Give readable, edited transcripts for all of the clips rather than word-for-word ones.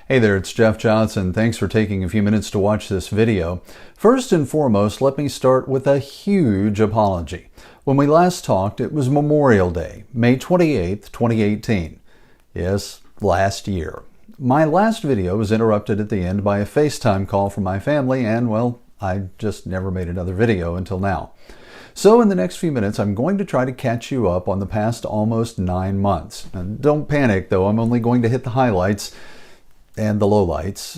Hey there, it's Jeff Johnson. Thanks for taking a few minutes to watch this video. First and foremost, let me start with a huge apology. When we last talked, it was Memorial Day, May 28th, 2018. Yes, last year. My last video was interrupted at the end by a FaceTime call from my family, and well, I just never made another video until now. So in the next few minutes, I'm going to try to catch you up on the past almost 9 months. And don't panic though, I'm only going to hit the highlights and the lowlights.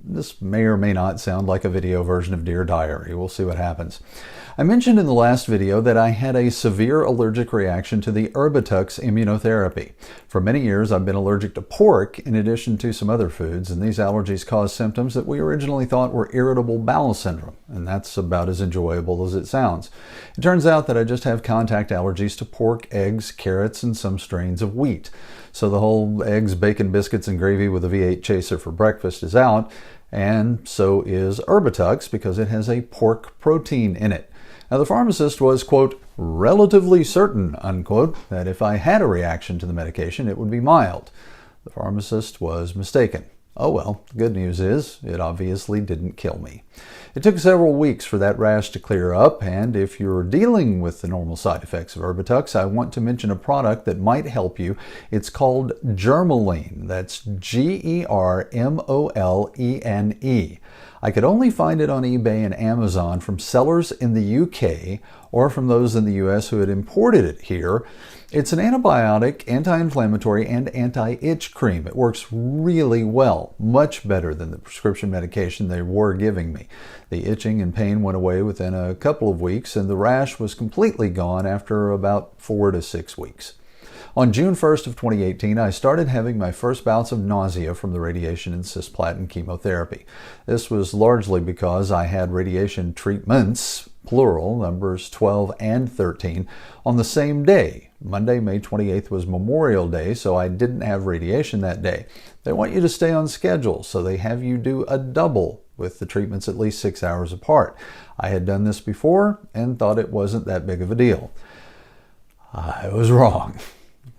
This may or may not sound like a video version of Dear Diary. We'll see what happens. I mentioned in the last video that I had a severe allergic reaction to the Erbitux immunotherapy. For many years, I've been allergic to pork in addition to some other foods, and these allergies cause symptoms that we originally thought were irritable bowel syndrome, and that's about as enjoyable as it sounds. It turns out that I just have contact allergies to pork, eggs, carrots, and some strains of wheat. So the whole eggs, bacon, biscuits, and gravy with a V8 chaser for breakfast is out, and so is Erbitux because it has a pork protein in it. Now, the pharmacist was, quote, relatively certain, unquote, that if I had a reaction to the medication, it would be mild. The pharmacist was mistaken. Oh well, the good news is it obviously didn't kill me. It took several weeks for that rash to clear up, and if you're dealing with the normal side effects of Erbitux, I want to mention a product that might help you. It's called Germolene. That's Germolene. I could only find it on eBay and Amazon from sellers in the UK or from those in the US who had imported it here. It's an antibiotic, anti-inflammatory, and anti-itch cream. It works really well, much better than the prescription medication they were giving me. The itching and pain went away within a couple of weeks, and the rash was completely gone after about 4 to 6 weeks. On June 1st of 2018, I started having my first bouts of nausea from the radiation and cisplatin chemotherapy. This was largely because I had radiation treatments, plural, numbers 12 and 13, on the same day. Monday, May 28th was Memorial Day, so I didn't have radiation that day. They want you to stay on schedule, so they have you do a double with the treatments at least 6 hours apart. I had done this before and thought it wasn't that big of a deal. I was wrong.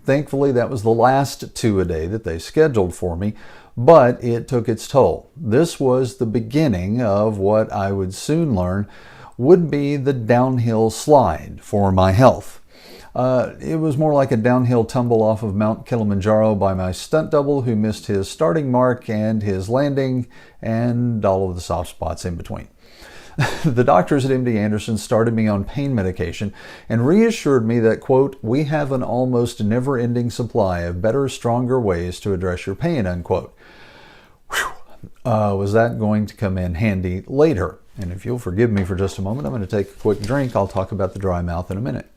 Thankfully, that was the last 2 a day that they scheduled for me, but it took its toll. This was the beginning of what I would soon learn would be the downhill slide for my health. It was more like a downhill tumble off of Mount Kilimanjaro by my stunt double who missed his starting mark and his landing and all of the soft spots in between. The doctors at MD Anderson started me on pain medication and reassured me that, quote, we have an almost never-ending supply of better, stronger ways to address your pain, unquote. Was that going to come in handy later? And if you'll forgive me for just a moment, I'm going to take a quick drink. I'll talk about the dry mouth in a minute.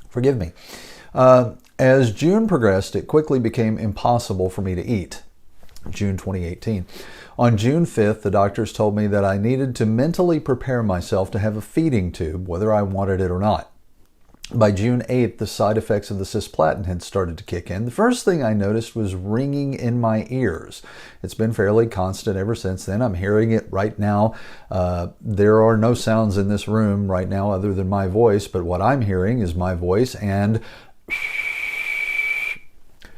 Forgive me. As June progressed, it quickly became impossible for me to eat. June 2018. On June 5th, the doctors told me that I needed to mentally prepare myself to have a feeding tube, whether I wanted it or not. By June 8th, the side effects of the cisplatin had started to kick in. The first thing I noticed was ringing in my ears. It's been fairly constant ever since then. I'm hearing it right now. There are no sounds in this room right now other than my voice, but what I'm hearing is my voice and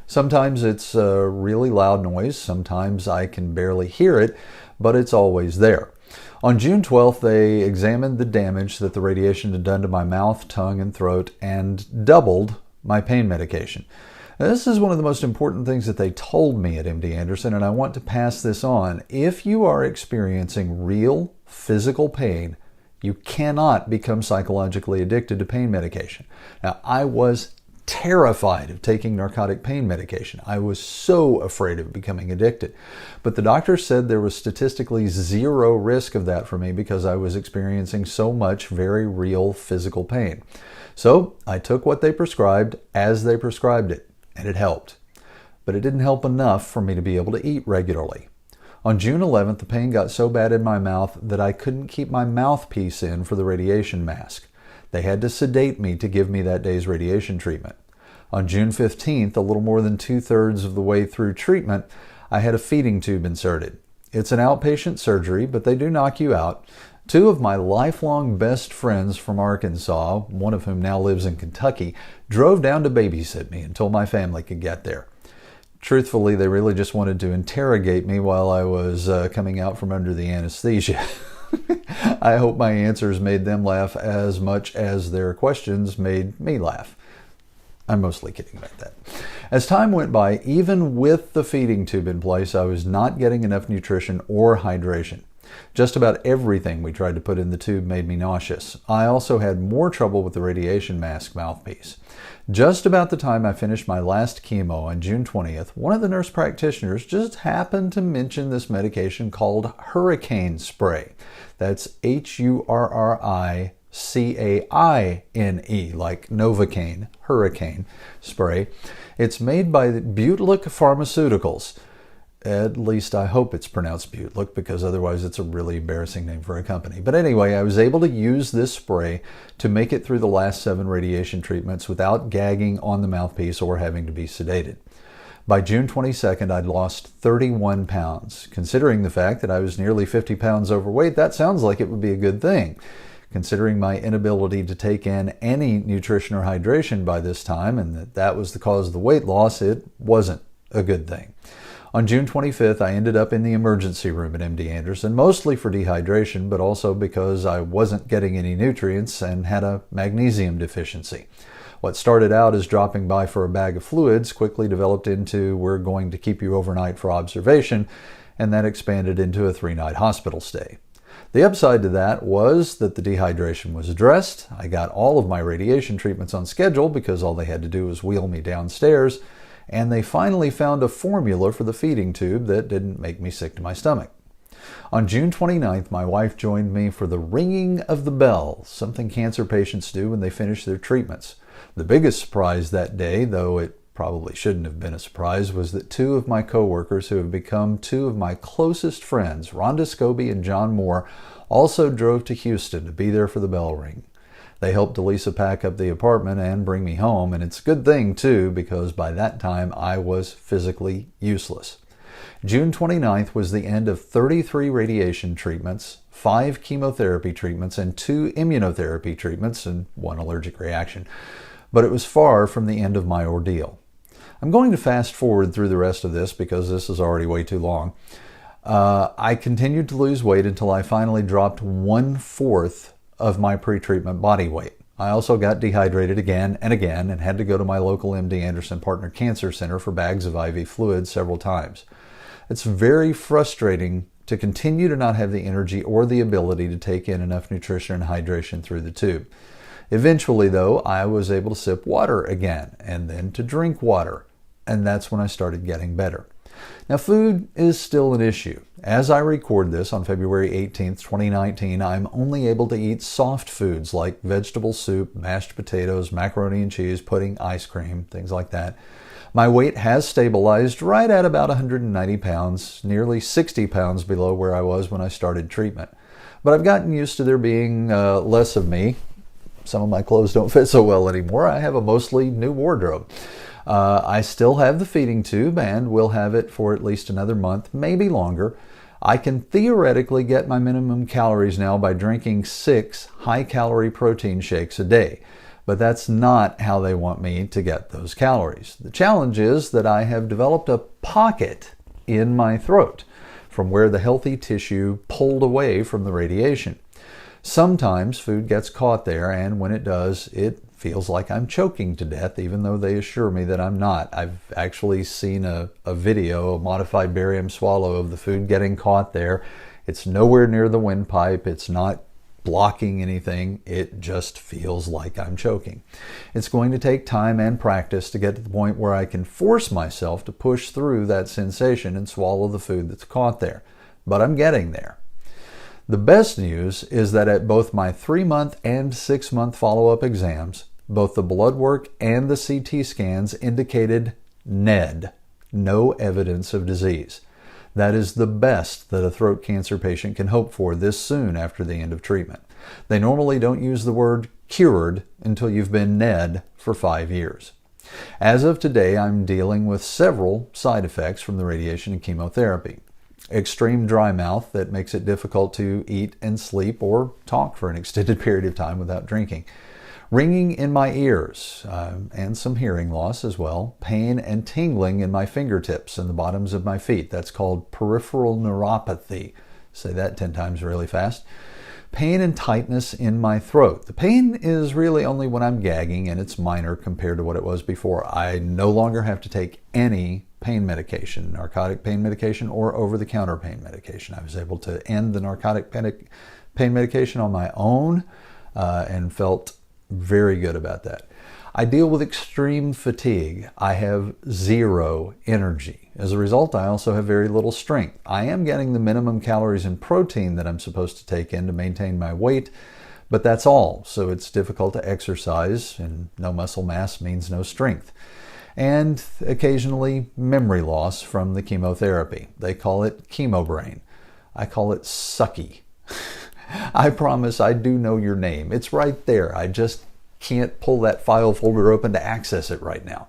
sometimes it's a really loud noise, sometimes I can barely hear it, but it's always there. On June 12th, they examined the damage that the radiation had done to my mouth, tongue, and throat and doubled my pain medication. Now, this is one of the most important things that they told me at MD Anderson, and I want to pass this on. If you are experiencing real physical pain, you cannot become psychologically addicted to pain medication. Now, I was terrified of taking narcotic pain medication. I was so afraid of becoming addicted. But the doctor said there was statistically zero risk of that for me because I was experiencing so much very real physical pain. So I took what they prescribed as they prescribed it, and it helped. But it didn't help enough for me to be able to eat regularly. On June 11th, the pain got so bad in my mouth that I couldn't keep my mouthpiece in for the radiation mask. They had to sedate me to give me that day's radiation treatment. On June 15th, a little more than 2/3 of the way through treatment, I had a feeding tube inserted. It's an outpatient surgery, but they do knock you out. Two of my lifelong best friends from Arkansas, one of whom now lives in Kentucky, drove down to babysit me until my family could get there. Truthfully, they really just wanted to interrogate me while I was coming out from under the anesthesia. I hope my answers made them laugh as much as their questions made me laugh. I'm mostly kidding about that. As time went by, even with the feeding tube in place, I was not getting enough nutrition or hydration. Just about everything we tried to put in the tube made me nauseous. I also had more trouble with the radiation mask mouthpiece. Just about the time I finished my last chemo on June 20th, one of the nurse practitioners just happened to mention this medication called hurricane spray. That's Hurricaine, like Novocaine, hurricane spray. It's made by Butelic Pharmaceuticals. At least I hope it's pronounced Butelic, because otherwise it's a really embarrassing name for a company. But anyway, I was able to use this spray to make it through the last 7 radiation treatments without gagging on the mouthpiece or having to be sedated. By June 22nd, I'd lost 31 pounds. Considering the fact that I was nearly 50 pounds overweight, that sounds like it would be a good thing. Considering my inability to take in any nutrition or hydration by this time, and that was the cause of the weight loss, it wasn't a good thing. On June 25th, I ended up in the emergency room at MD Anderson, mostly for dehydration, but also because I wasn't getting any nutrients and had a magnesium deficiency. What started out as dropping by for a bag of fluids quickly developed into we're going to keep you overnight for observation, and that expanded into a 3-night hospital stay. The upside to that was that the dehydration was addressed. I got all of my radiation treatments on schedule because all they had to do was wheel me downstairs, and they finally found a formula for the feeding tube that didn't make me sick to my stomach. On June 29th, my wife joined me for the ringing of the bell, something cancer patients do when they finish their treatments. The biggest surprise that day, though it probably shouldn't have been a surprise, was that 2 of my coworkers who have become 2 of my closest friends, Rhonda Scobie and John Moore, also drove to Houston to be there for the bell ring. They helped Delisa pack up the apartment and bring me home, and it's a good thing, too, because by that time I was physically useless. June 29th was the end of 33 radiation treatments, 5 chemotherapy treatments, and 2 immunotherapy treatments, and 1 allergic reaction. But it was far from the end of my ordeal. I'm going to fast forward through the rest of this because this is already way too long. I continued to lose weight until I finally dropped 1/4 of my pre-treatment body weight. I also got dehydrated again and again and had to go to my local MD Anderson Partner Cancer Center for bags of IV fluid several times. It's very frustrating to continue to not have the energy or the ability to take in enough nutrition and hydration through the tube. Eventually, though, I was able to sip water again and then to drink water, and that's when I started getting better. Now, food is still an issue. As I record this on February 18th, 2019, I'm only able to eat soft foods like vegetable soup, mashed potatoes, macaroni and cheese, pudding, ice cream, things like that. My weight has stabilized right at about 190 pounds, nearly 60 pounds below where I was when I started treatment. But I've gotten used to there being less of me. Some of my clothes don't fit so well anymore. I have a mostly new wardrobe. I still have the feeding tube and will have it for at least another month, maybe longer. I can theoretically get my minimum calories now by drinking 6 high-calorie protein shakes a day. But that's not how they want me to get those calories. The challenge is that I have developed a pocket in my throat from where the healthy tissue pulled away from the radiation. Sometimes food gets caught there, and when it does, it feels like I'm choking to death, even though they assure me that I'm not. I've actually seen a video, a modified barium swallow of the food getting caught there. It's nowhere near the windpipe. It's not blocking anything. It just feels like I'm choking. It's going to take time and practice to get to the point where I can force myself to push through that sensation and swallow the food that's caught there. But I'm getting there. The best news is that at both my 3-month and 6-month follow-up exams, both the blood work and the CT scans indicated NED, no evidence of disease. That is the best that a throat cancer patient can hope for this soon after the end of treatment. They normally don't use the word cured until you've been NED for 5 years. As of today, I'm dealing with several side effects from the radiation and chemotherapy. extreme dry mouth that makes it difficult to eat and sleep or talk for an extended period of time without drinking, ringing in my ears, and some hearing loss as well, pain and tingling in my fingertips and the bottoms of my feet. That's called peripheral neuropathy. Say that 10 times really fast. Pain and tightness in my throat. The pain is really only when I'm gagging, and it's minor compared to what it was before. I no longer have to take any pain medication, narcotic pain medication or over-the-counter pain medication. I was able to end the narcotic pain medication on my own and felt very good about that. I deal with extreme fatigue. I have zero energy. As a result, I also have very little strength. I am getting the minimum calories and protein that I'm supposed to take in to maintain my weight, but that's all. So it's difficult to exercise, and no muscle mass means no strength. And occasionally memory loss from the chemotherapy. They call it chemo brain. I call it sucky. I promise I do know your name. It's right there. I just can't pull that file folder open to access it right now.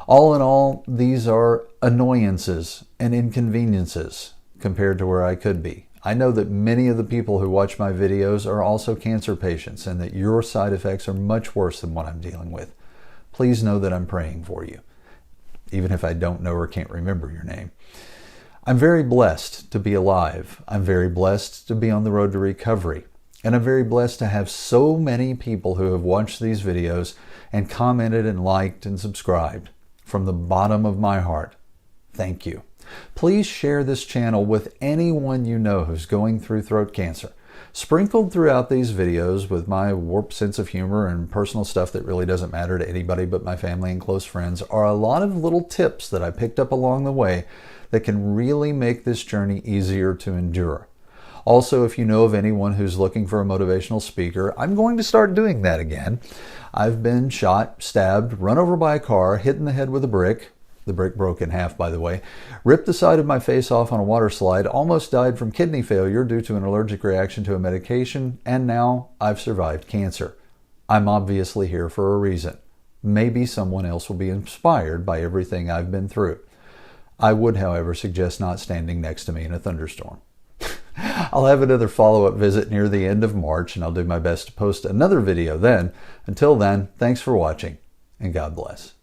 All in all, these are annoyances and inconveniences compared to where I could be. I know that many of the people who watch my videos are also cancer patients, and that your side effects are much worse than what I'm dealing with. Please know that I'm praying for you, even if I don't know or can't remember your name. I'm very blessed to be alive. I'm very blessed to be on the road to recovery. And I'm very blessed to have so many people who have watched these videos and commented and liked and subscribed. From the bottom of my heart, thank you. Please share this channel with anyone you know who's going through throat cancer. Sprinkled throughout these videos with my warped sense of humor and personal stuff that really doesn't matter to anybody but my family and close friends are a lot of little tips that I picked up along the way that can really make this journey easier to endure. Also, if you know of anyone who's looking for a motivational speaker, I'm going to start doing that again. I've been shot, stabbed, run over by a car, hit in the head with a brick. The brick broke in half, by the way. Ripped the side of my face off on a water slide. Almost died from kidney failure due to an allergic reaction to a medication. And now I've survived cancer. I'm obviously here for a reason. Maybe someone else will be inspired by everything I've been through. I would, however, suggest not standing next to me in a thunderstorm. I'll have another follow-up visit near the end of March, and I'll do my best to post another video then. Until then, thanks for watching, and God bless.